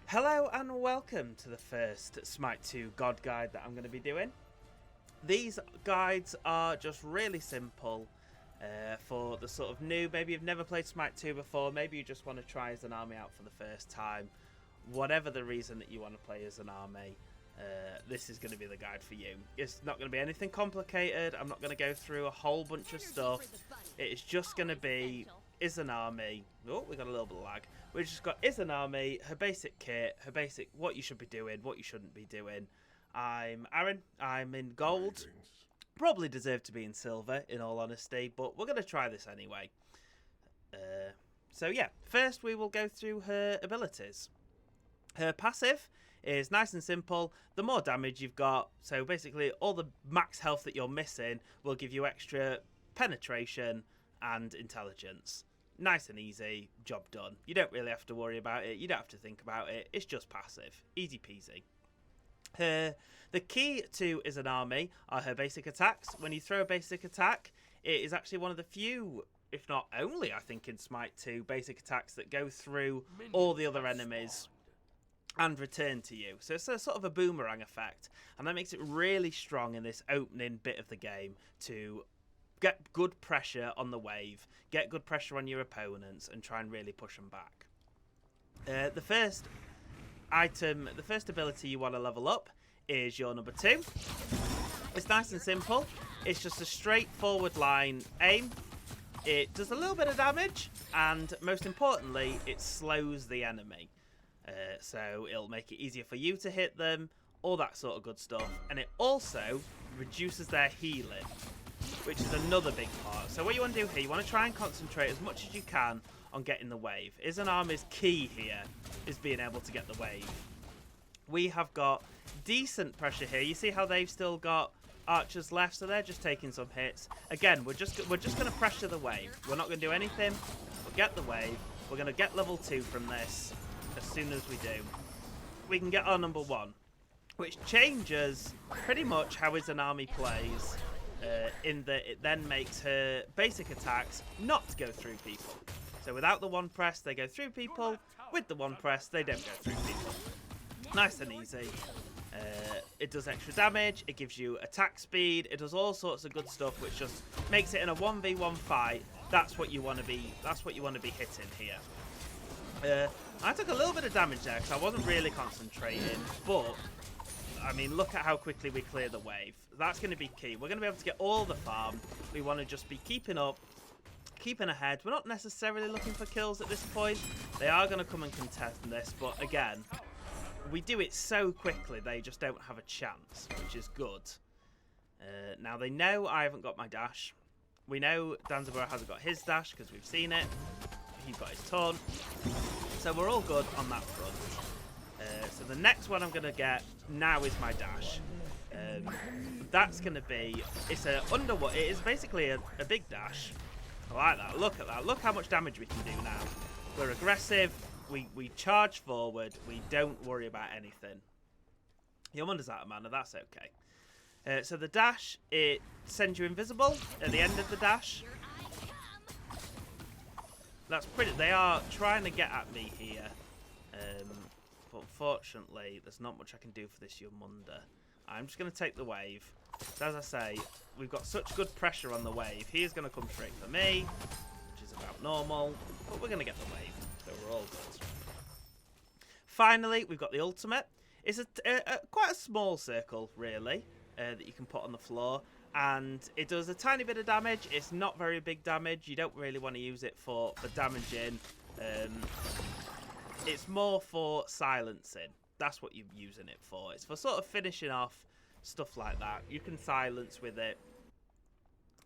Hello and welcome to the first Smite 2 God Guide that I'm going to be doing. These guides are just really simple for the sort of new, maybe you've never played Smite 2 before, maybe you just want to try Izanami out for the first time. Whatever the reason that you want to play Izanami, this is going to be the guide for you. It's not going to be anything complicated, I'm not going to go through a whole bunch of stuff. It is just going to be Izanami. Oh, we got a little bit of lag. We've just got Izanami, her basic kit, her basic what you should be doing, what you shouldn't be doing. I'm Aaron. I'm in gold. Probably deserve to be in silver, in all honesty, but we're going to try this anyway. So yeah, first we will go through her abilities. Her passive is nice and simple. The more damage you've got, so basically all the max health that you're missing will give you extra penetration and intelligence. Nice and easy, job done. You don't really have to worry about it, you don't have to think about it, it's just passive. Easy peasy. The key to Izanami are her basic attacks. When you throw a basic attack, it is actually one of the few, if not only, I think in Smite 2, basic attacks that go through all the other enemies and return to you. So it's a sort of a boomerang effect, and that makes it really strong in this opening bit of the game to get good pressure on the wave, get good pressure on your opponents, and try and really push them back. The first item, the first ability you want to level up is your number 2. It's nice and simple. It's just a straightforward line aim. It does a little bit of damage, and most importantly, it slows the enemy. So it'll make it easier for you to hit them, all that sort of good stuff. And it also reduces their healing, which is another big part. So what you want to do here, you want to try and concentrate as much as you can on getting the wave. Izanami's key here is being able to get the wave. We have got decent pressure here. You see how they've still got archers left, so they're just taking some hits. Again, we're just going to pressure the wave. We're not going to do anything. We'll get the wave. We're going to get level 2 from this as soon as we do. We can get our number 1, which changes pretty much how Izanami plays. In that it then makes her basic attacks not go through people. So without the one press, they go through people. With the one press, they don't go through people. Nice and easy. It does extra damage. It gives you attack speed. It does all sorts of good stuff, which just makes it in a 1v1 fight. That's what you want to be. That's what you want to be hitting here. I took a little bit of damage there because I wasn't really concentrating, but I mean, look at how quickly we clear the wave. That's going to be key. We're going to be able to get all the farm. We want to just be keeping up, keeping ahead. We're not necessarily looking for kills at this point. They are going to come and contest this, but again, we do it so quickly, they just don't have a chance, which is good. Now, they know I haven't got my dash. We know Danzaburo hasn't got his dash because we've seen it. He's got his taunt. So we're all good on that front. So the next one I'm going to get now is my dash. That's going to be, it's a underwater, it is basically a big dash. I like that. Look at that. Look how much damage we can do now. We're aggressive. We charge forward. We don't worry about anything. Your wonder's out of mana. That's okay. So the dash, it sends you invisible at the end of the dash. That's pretty. They are trying to get at me here. But unfortunately, there's not much I can do for this Yomunda. I'm just going to take the wave. So as I say, we've got such good pressure on the wave. He is going to come straight for me, which is about normal. But we're going to get the wave, so we're all good. Finally, we've got the ultimate. It's quite a small circle, really, that you can put on the floor. And it does a tiny bit of damage. It's not very big damage. You don't really want to use it for damaging. It's more for silencing. That's what you're using it for. It's for sort of finishing off stuff like that. You can silence with it.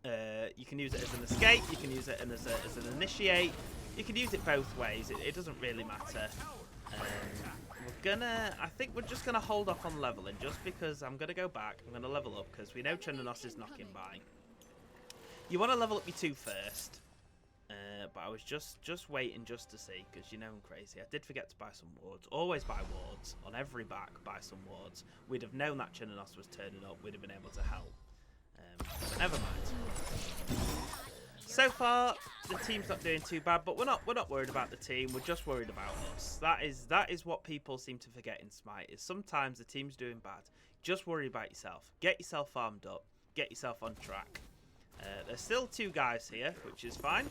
You can use it as an escape. You can use it as an initiate. You can use it both ways. It doesn't really matter. I think we're just gonna hold off on leveling just because I'm gonna go back. I'm gonna level up because we know Chundanos is knocking by. You want to level up your 2 first. But I was just waiting just to see, because you know I'm crazy. I did forget to buy some wards. Always buy wards. On every back, buy some wards. We'd have known that Chundanos was turning up. We'd have been able to help. But never mind. So far, the team's not doing too bad, but we're not worried about the team. We're just worried about us. That is what people seem to forget in Smite. Is sometimes the team's doing bad. Just worry about yourself. Get yourself farmed up. Get yourself on track. There's still 2 guys here, which is fine.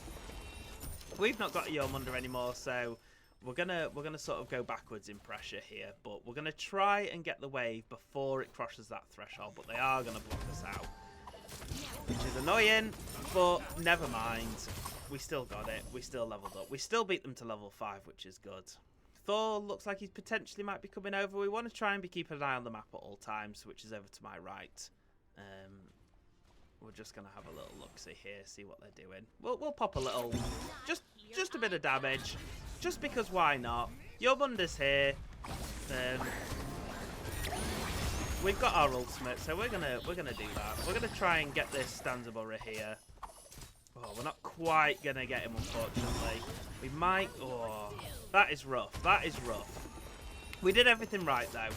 We've not got a Yomunda anymore, so we're gonna sort of go backwards in pressure here. But we're gonna try and get the wave before it crosses that threshold. But they are gonna block us out, which is annoying. But never mind. We still got it. We still leveled up. We still beat them to level 5, which is good. Thor looks like he potentially might be coming over. We want to try and be keeping an eye on the map at all times, which is over to my right. We're just gonna have a little look-see here, see what they're doing. We'll pop a little, just a bit of damage, just because why not? Yomunda's here. We've got our ultimate, so we're gonna do that. We're gonna try and get this Stanzabura here. Oh, we're not quite gonna get him, unfortunately. We might. Oh, that is rough. That is rough. We did everything right though.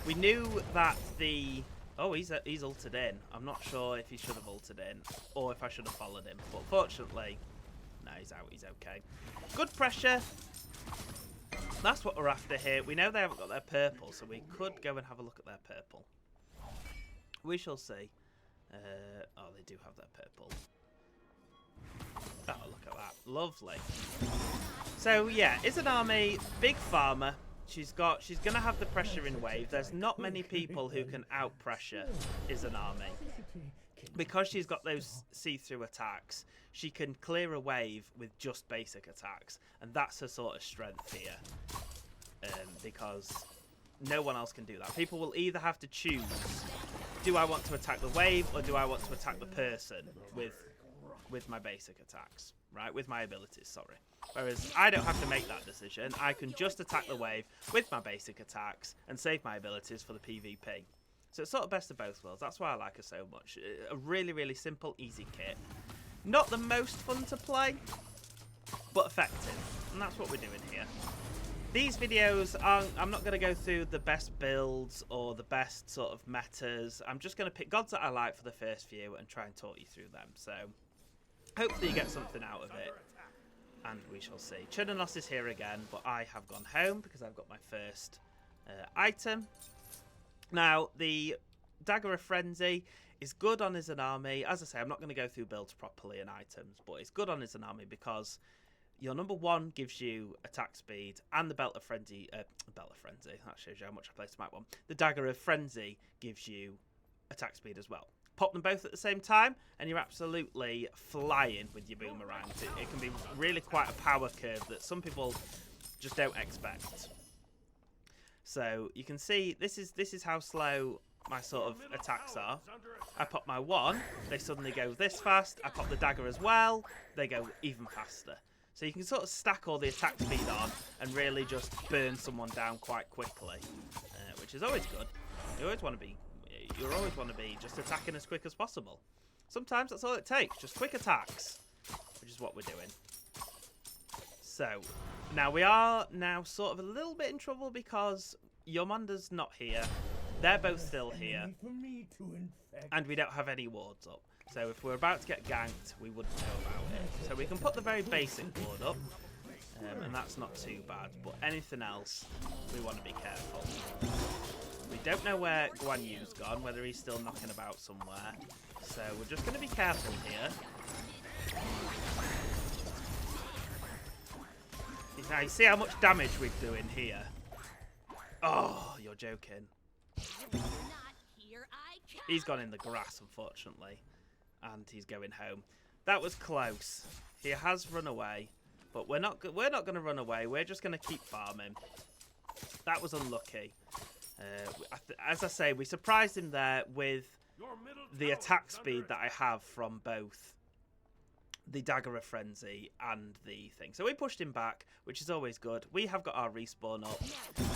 We knew that the. Oh, he's ulted in. I'm not sure if he should have ulted in or if I should have followed him. But fortunately, no, he's out. He's okay. Good pressure. That's what we're after here. We know they haven't got their purple, so we could go and have a look at their purple. We shall see. Oh, they do have their purple. Oh, look at that. Lovely. So, yeah, Izanami, big farmer. She's going to have the pressure in wave. There's not many people who can out-pressure Izanami. Because she's got those see-through attacks, she can clear a wave with just basic attacks. And that's her sort of strength here. Because no one else can do that. People will either have to choose, do I want to attack the wave or do I want to attack the person with my basic attacks, right? With my abilities, sorry. Whereas I don't have to make that decision. I can just attack the wave with my basic attacks and save my abilities for the PvP. So it's sort of best of both worlds. That's why I like her so much. A really, really simple, easy kit. Not the most fun to play, but effective. And that's what we're doing here. These videos, I'm not going to go through the best builds or the best sort of metas. I'm just going to pick gods that I like for the first few and try and talk you through them. So hopefully you get something out of it. And we shall see. Churnanos is here again, but I have gone home because I've got my first item. Now, the Dagger of Frenzy is good on Izanami. As I say, I'm not going to go through builds properly and items, but it's good on Izanami because your number 1 gives you attack speed, and the Belt of Frenzy, that shows you how much I play Smite 1. The Dagger of Frenzy gives you attack speed as well. Pop them both at the same time, and you're absolutely flying with your boomerangs. It can be really quite a power curve that some people just don't expect. So you can see this is how slow my sort of attacks are. I pop my 1, they suddenly go this fast. I pop the dagger as well, they go even faster. So you can sort of stack all the attack speed on and really just burn someone down quite quickly, which is always good. You always want to be just attacking as quick as possible. Sometimes that's all it takes, just quick attacks, which is what we're doing. So now we are sort of a little bit in trouble because Yomunda's not here. They're both still here, and we don't have any wards up. So if we're about to get ganked, we wouldn't know about it. So we can put the very basic ward up, and that's not too bad. But anything else, we want to be careful. We don't know where Guan Yu's gone, whether he's still knocking about somewhere. So we're just going to be careful here. Now you see how much damage we're doing here. Oh, you're joking. He's gone in the grass, unfortunately. And he's going home. That was close. He has run away. But we're not going to run away. We're just going to keep farming. That was unlucky. As I say, we surprised him there with the attack speed that I have from both the Dagger of Frenzy and the thing. So we pushed him back, which is always good. We have got our respawn up.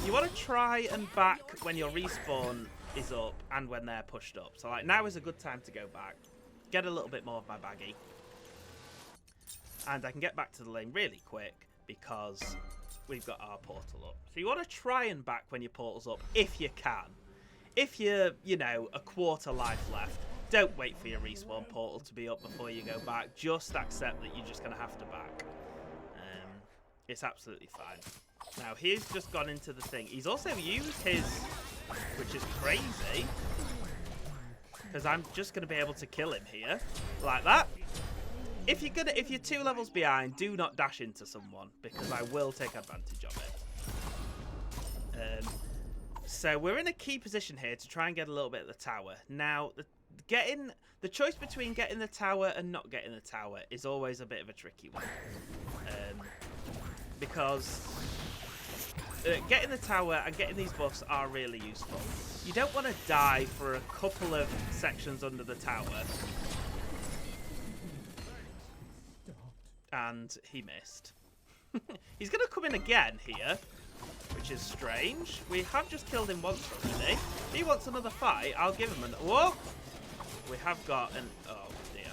You want to try and back when your respawn is up and when they're pushed up. So like now is a good time to go back. Get a little bit more of my baggy. And I can get back to the lane really quick because we've got our portal up. So you want to try and back when your portal's up if you can. If you're, you know, a quarter life left, Don't wait for your respawn portal to be up before you go back. Just accept that you're just going to have to back. It's absolutely fine. Now, he's just gone into the thing. He's also used his, which is crazy, because I'm just going to be able to kill him here, like that. If you're 2 levels behind, do not dash into someone, because I will take advantage of it. So we're in a key position here to try and get a little bit of the tower. Now, the choice between getting the tower and not getting the tower is always a bit of a tricky one. Because getting the tower and getting these buffs are really useful. You don't want to die for a couple of sections under the tower. And he missed. He's going to come in again here, which is strange. We have just killed him once already. If he wants another fight, I'll give him an... Whoa! We have got an... Oh, dear.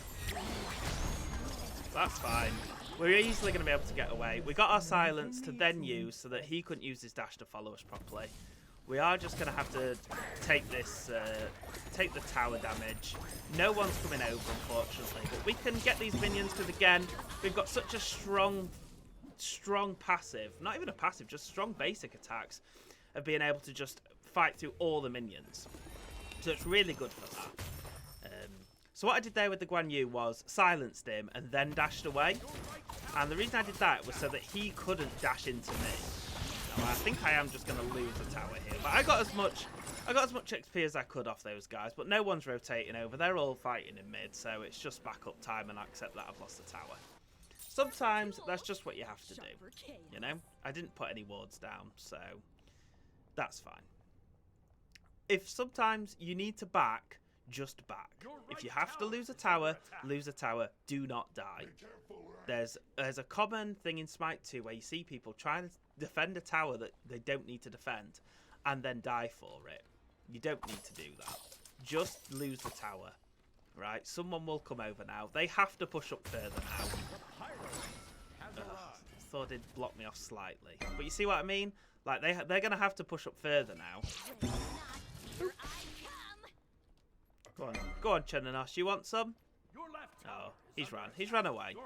That's fine. We're easily going to be able to get away. We got our silence to then use so that he couldn't use his dash to follow us properly. We are just going to have to take this, take the tower damage. No one's coming over, unfortunately, but we can get these minions because, again, we've got such a strong passive, not even a passive, just strong basic attacks of being able to just fight through all the minions. So it's really good for that. So what I did there with the Guan Yu was silenced him and then dashed away. And the reason I did that was so that he couldn't dash into me. Now, I think I am just going to lose the tower here. But I got as much XP as I could off those guys. But no one's rotating over. They're all fighting in mid. So it's just backup time and I accept that I've lost the tower. Sometimes that's just what you have to do. You know? I didn't put any wards down. So that's fine. If sometimes you need to back... just back. If you have to lose a tower, do not die. There's a common thing in Smite 2 where you see people trying to defend a tower that they don't need to defend and then die for it. You don't need to do that. Just lose the tower. Right? Someone will come over now. They have to push up further now. Thought it'd block me off slightly. But you see what I mean? Like, they're going to have to push up further now. Go on, Chenanos. You want some? Oh, he's run away.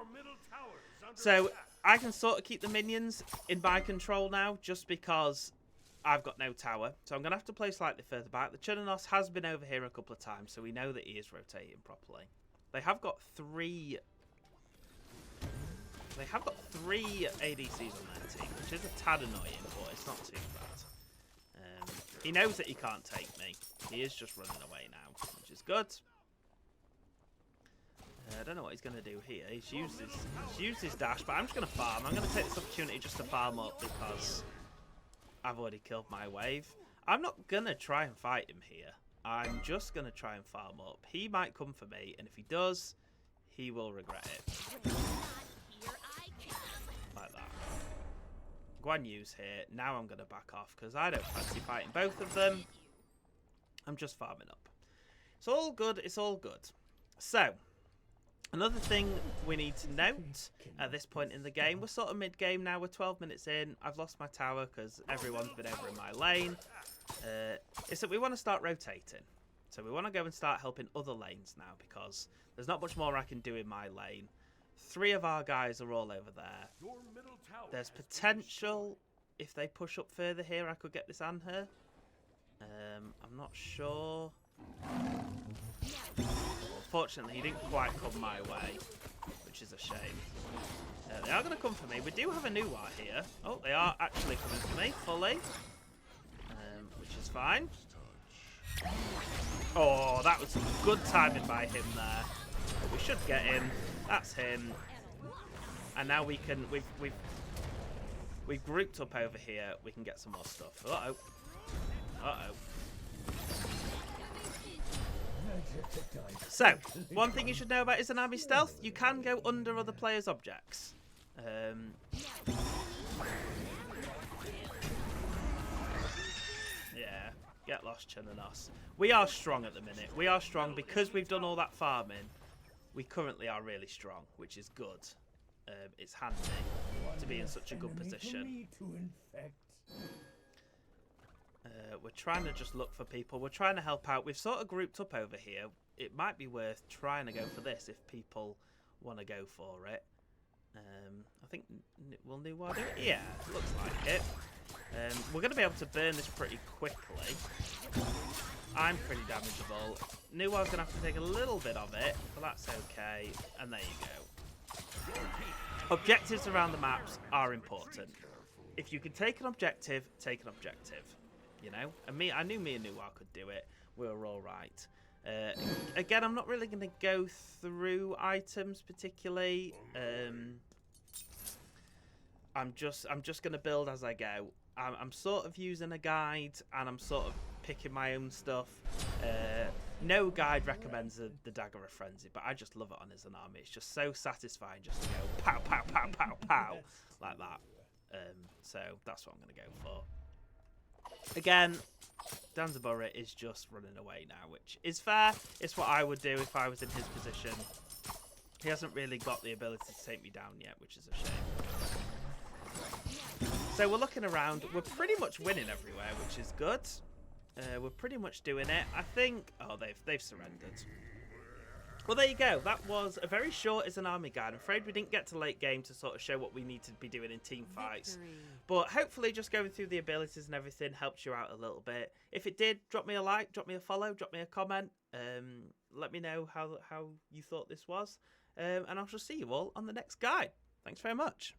So I can sort of keep the minions in my control now, just because I've got no tower. So I'm gonna have to play slightly further back. The Chenanos has been over here a couple of times, so we know that he is rotating properly. They have got three. They have got 3 ADCs on their team, which is a tad annoying, but it's not too bad. He knows that he can't take me. He is just running away now, which is good. I don't know what he's going to do here. He's used his dash, but I'm just going to farm. I'm going to take this opportunity just to farm up because I've already killed my wave. I'm not going to try and fight him here. I'm just going to try and farm up. He might come for me, and if he does, he will regret it. Like that. Guan Yu's here. Now I'm going to back off because I don't fancy fighting both of them. I'm just farming up. It's all good. It's all good. So, another thing we need to note at this point in the game, we're sort of mid-game now. We're 12 minutes in. I've lost my tower because everyone's been over in my lane. Is that we want to start rotating. So we want to go and start helping other lanes now because there's not much more I can do in my lane. 3 of our guys are all over there. There's potential, if they push up further here, I could get this on her. I'm not sure. Unfortunately, he didn't quite come my way, which is a shame. They are going to come for me. We do have a new Nuwa here. Oh, they are actually coming for me fully, which is fine. Oh, that was some good timing by him there. But we should get him. That's him. And now we can. We've grouped up over here. We can get some more stuff. Uh oh. So, one thing you should know about Izanami stealth, you can go under other players' objects. Yeah, get lost, Chenanos. We are strong at the minute. We are strong because we've done all that farming. We currently are really strong, which is good. It's handy to be in such a good position. We're trying to just look for people. We're trying to help out. We've sort of grouped up over here. it might be worth trying to go for this if people want to go for it. I think, will Nuwa do it? Yeah, looks like it. We're going to be able to burn this pretty quickly. I'm pretty damageable. Nuwa's going to have to take a little bit of it, but that's okay. And there you go. Objectives around the maps are important. If you can take an objective, take an objective. You know? And I knew me and Nuwa could do it. We were all right. Again, I'm not really going to go through items particularly. I'm just going to build as I go. I'm sort of using a guide, and I'm sort of picking my own stuff. No guide recommends the Dagger of Frenzy, but I just love it on Izanami. It's just so satisfying just to go pow, pow, pow, pow, pow, like that. So that's what I'm going to go for. Again, Danzabura is just running away now, which is fair. It's what I would do if I was in his position. He hasn't really got the ability to take me down yet, which is a shame. So we're looking around. We're pretty much winning everywhere, which is good. We're pretty much doing it. I think... Oh, they've surrendered. Well, there you go. That was a very short Izanami guide. I'm afraid we didn't get to late game to sort of show what we need to be doing in team fights. But hopefully just going through the abilities and everything helped you out a little bit. If it did, drop me a like, drop me a follow, drop me a comment. Let me know how you thought this was. And I shall see you all on the next guide. Thanks very much.